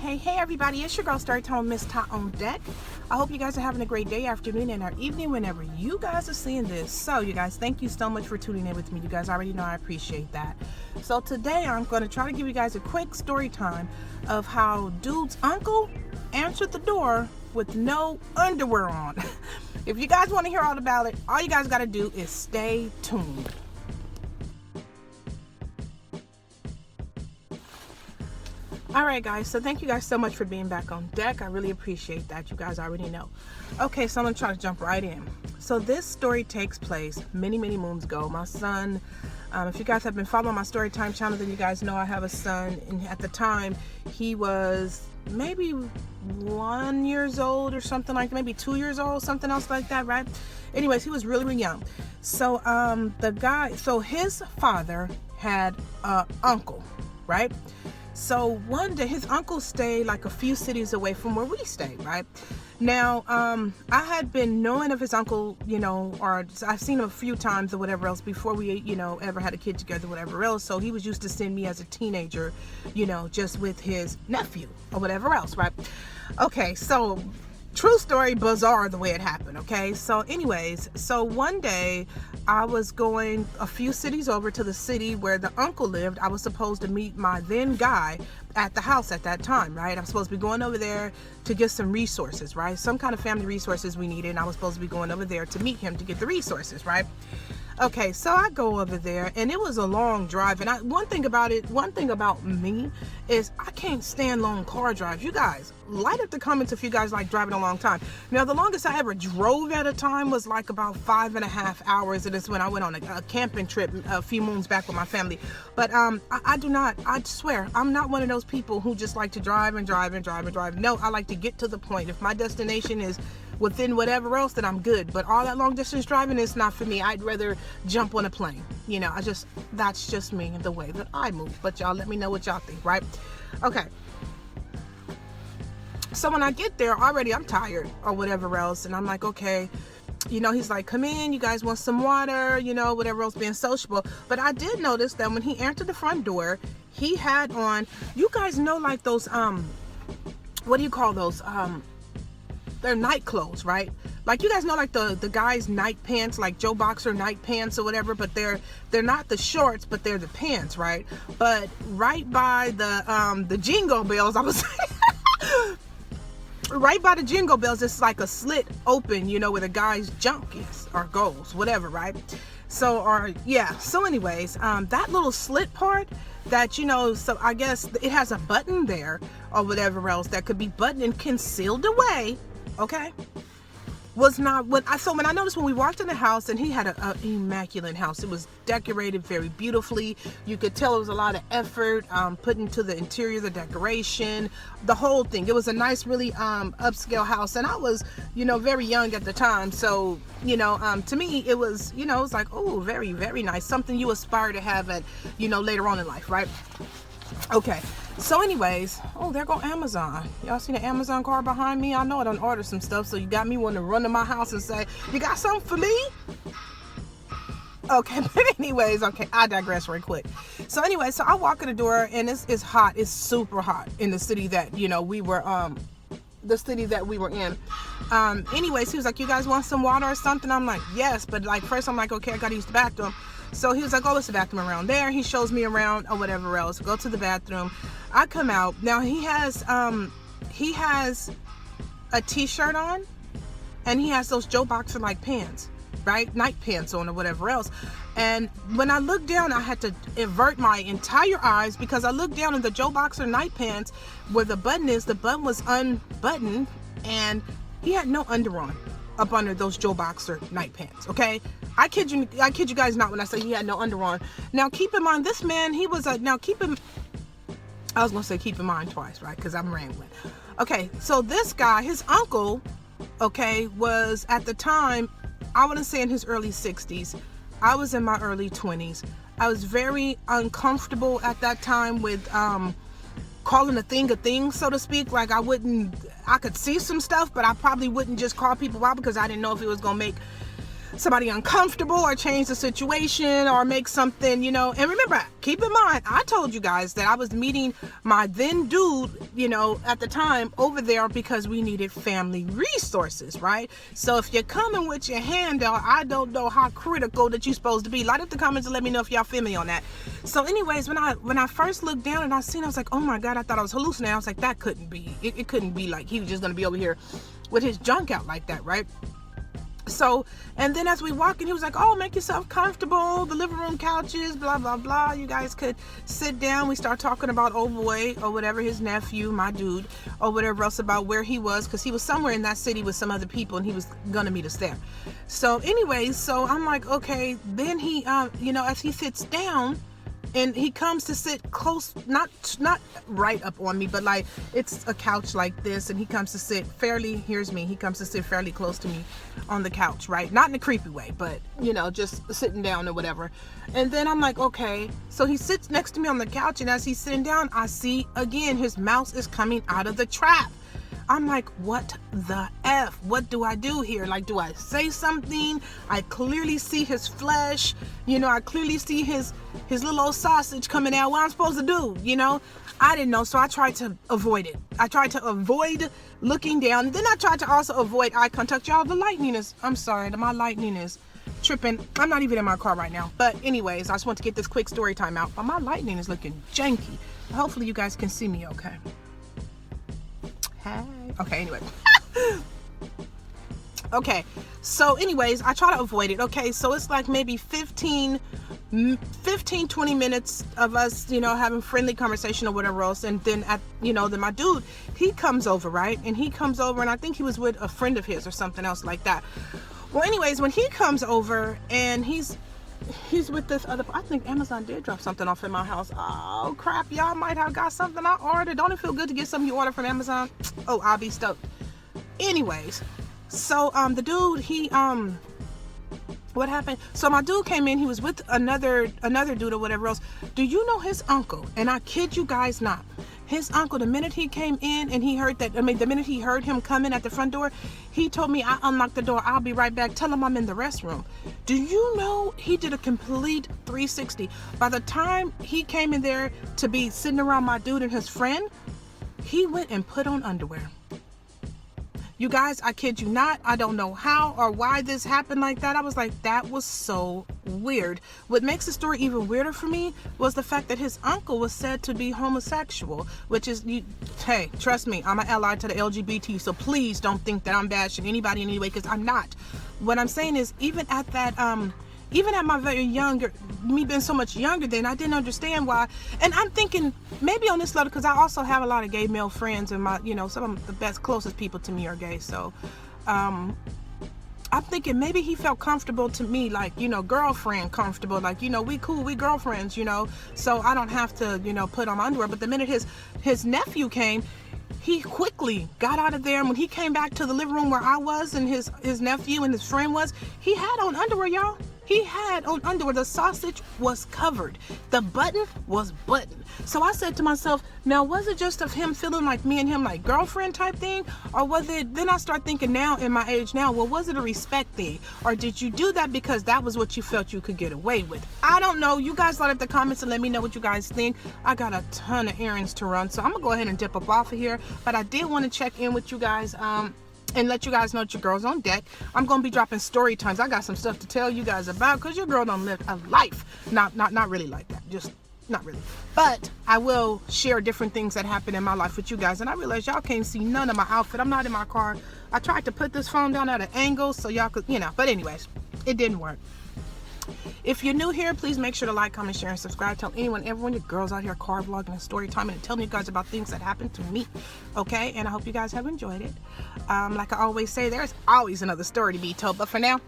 Hey everybody, it's your girl Storytime with Miss Ta on deck. I hope you guys are having a great day, afternoon, and or evening whenever you guys are seeing this. So you guys, thank you so much for tuning in with me. You guys already know I appreciate that. So today I'm going to try to give you guys a quick story time of how dude's uncle answered the door with no underwear on. If you guys want to hear all about it, all you guys got to do is stay tuned. Alright guys, so thank you guys so much for being back on deck. I really appreciate that. You guys already know. Okay, so I'm going to try to jump right in. So this story takes place many moons ago. My son, if you guys have been following my Storytime channel, then you guys know I have a son. And at the time, he was maybe 1 year old or something like that. Maybe 2 years old, something else like that, right? Anyways, he was really young. So his father had an uncle, right? So one day his uncle stayed like a few cities away from where we stayed, right? Now, I had been knowing of his uncle, or I've seen him a few times or whatever else before we, ever had a kid together, whatever else. So he was used to seeing me as a teenager, just with his nephew or whatever else, right? Okay, so true story, bizarre the way it happened, okay? So anyways, so one day I was going a few cities over to the city where the uncle lived. I was supposed to meet my then guy at the house at that time, right? I'm supposed to be going over there to get some resources, right? Some kind of family resources we needed, and I was supposed to be going over there to meet him to get the resources, right? Okay, so I go over there, and it was a long drive. And one thing about me is I can't stand long car drives. You guys, light up the comments if you guys like driving a long time. Now, the longest I ever drove at a time was like about 5.5 hours, and it's when I went on a camping trip a few moons back with my family. But I swear, I'm not one of those people who just like to drive and drive. No, I like to get to the point. If my destination is within whatever else, then I'm good. But all that long distance driving is not for me. I'd rather jump on a plane. That's just me, the way that I move. But y'all let me know what y'all think, right? Okay. So when I get there, already I'm tired or whatever else. And I'm like, okay, he's like, come in, you guys want some water, whatever else, being sociable. But I did notice that when he entered the front door, he had on, you guys know, like those, what do you call those? They're night clothes, right? Like, you guys know, like the guys' night pants, like Joe Boxer night pants or whatever, but they're not the shorts, but they're the pants, right? But right by the jingle bells, I was saying, right by the jingle bells, it's like a slit open, where the guy's junk is or goes, whatever, right? So anyways, that little slit part that, so I guess it has a button there or whatever else that could be buttoned and concealed away, okay, was not what I saw. When I noticed when we walked in the house, and he had an immaculate house. It was decorated very beautifully. You could tell it was a lot of effort put into the interior, the decoration, the whole thing. It was a nice, really upscale house, and I was, very young at the time. So, to me, it was, it was like, oh, very, very nice. Something you aspire to have at, later on in life, right? Okay. So anyways, oh, there go Amazon. Y'all see the Amazon car behind me? I know I done ordered some stuff, so you got me wanting to run to my house and say, you got something for me? Okay, but anyways, okay, I digress right quick. So anyway, so I walk in the door, and it's hot. It's super hot in the city that, we were in. Anyways, he was like, you guys want some water or something? I'm like, yes, but like first I'm like, okay, I gotta use the bathroom. So he was like, oh, it's the bathroom around there. He shows me around or whatever else. Go to the bathroom. I come out. Now he has a t-shirt on, and he has those Joe Boxer like pants, right? Night pants on or whatever else. And when I looked down, I had to avert my entire eyes because I looked down in the Joe Boxer night pants where the button is. The button was unbuttoned, and he had no under on up under those Joe Boxer night pants, okay? I kid you guys not when I say he had no under on. Now, keep in mind, this man, he was I was going to say keep in mind twice, right? Because I'm rambling. Okay, so this guy, his uncle, okay, was at the time, I wouldn't say in his early 60s. I was in my early 20s. I was very uncomfortable at that time with calling a thing, so to speak. Like, I could see some stuff, but I probably wouldn't just call people out because I didn't know if it was going to make somebody uncomfortable or change the situation or make something, you know. And remember, keep in mind, I told you guys that I was meeting my then dude, you know, at the time over there because we needed family resources, right? So if you're coming with your hand out, I don't know how critical that you're supposed to be. Light up the comments and let me know if y'all feel me on that. So anyways, when I first looked down and I seen, I was like, oh my God, I thought I was hallucinating. I was like, that couldn't be. It couldn't be like he was just gonna be over here with his junk out like that, right? So, and then as we walk in, he was like, oh, make yourself comfortable, the living room couches, blah blah blah, you guys could sit down. We start talking about old boy or whatever, his nephew, my dude, or whatever else, about where he was, because he was somewhere in that city with some other people and he was gonna meet us there. So anyways, so I'm like, okay. Then he you know, as he sits down and he comes to sit close, not right up on me, but like it's a couch like this, and he comes to sit fairly, here's me, he comes to sit fairly close to me on the couch, right? Not in a creepy way, but you know, just sitting down or whatever. And then I'm like, okay. So he sits next to me on the couch, and as he's sitting down, I see again his mouse is coming out of the trap. I'm like, what the F? What do I do here? Like, do I say something? I clearly see his flesh. You know, I clearly see his little old sausage coming out. What I'm supposed to do, you know? I didn't know, so I tried to avoid it. I tried to avoid looking down. Then I tried to also avoid eye contact. Y'all, the lightning is, I'm sorry, my lightning is tripping. I'm not even in my car right now. But anyways, I just want to get this quick story time out. But my lightning is looking janky. Hopefully you guys can see me okay. Hey. Okay, anyway. Okay, so anyways, I try to avoid it. Okay, so it's like maybe 15, 20 minutes of us, you know, having friendly conversation or whatever else. And then then my dude, he comes over, right? And he comes over, and I think he was with a friend of his or something else like that. Well, anyways, when he comes over and he's with this other, I think Amazon did drop something off in my house. Oh crap, y'all might have got something I ordered. Don't it feel good to get something you order from Amazon? Oh, I'll be stoked. Anyways, so the dude, he what happened? So my dude came in, he was with another dude or whatever else. Do you know his uncle? And I kid you guys not, his uncle, the minute he came in and he heard that, the minute he heard him coming at the front door, he told me, I unlocked the door, I'll be right back, tell him I'm in the restroom. Do you know he did a complete 360? By the time he came in there to be sitting around my dude and his friend, he went and put on underwear. You guys, I kid you not, I don't know how or why this happened like that. I was like, that was so weird. What makes the story even weirder for me was the fact that his uncle was said to be homosexual, which is, hey, trust me, I'm an ally to the LGBT, so please don't think that I'm bashing anybody in any way, because I'm not. What I'm saying is, even at that, even at my very younger, me being so much younger then, I didn't understand why. And I'm thinking maybe on this level, because I also have a lot of gay male friends, and my, you know, some of the best, closest people to me are gay. So I'm thinking maybe he felt comfortable to me, like, you know, girlfriend comfortable, like, you know, we cool, we girlfriends, you know, so I don't have to, you know, put on my underwear. But the minute his nephew came, he quickly got out of there. And when he came back to the living room where I was and his nephew and his friend was, he had on underwear, y'all. He had on underwear. The sausage was covered. The button was buttoned. So I said to myself, now, was it just of him feeling like me and him, like girlfriend type thing? Or was it, then I start thinking now in my age now, well, was it a respect thing? Or did you do that because that was what you felt you could get away with? I don't know. You guys light up the comments and let me know what you guys think. I got a ton of errands to run, so I'm gonna go ahead and dip up off of here. But I did want to check in with you guys, and let you guys know that your girl's on deck. I'm gonna be dropping story times. I got some stuff to tell you guys about, because your girl don't live a life. Not really like that. Just not really. But I will share different things that happen in my life with you guys. And I realize y'all can't see none of my outfit. I'm not in my car. I tried to put this phone down at an angle so y'all could, you know. But anyways, it didn't work. If you're new here, please make sure to like, comment, share, and subscribe. Tell everyone your girl's out here car vlogging and story time, and telling you guys about things that happened to me. Okay, and I hope you guys have enjoyed it. Like I always say, there's always another story to be told. But for now,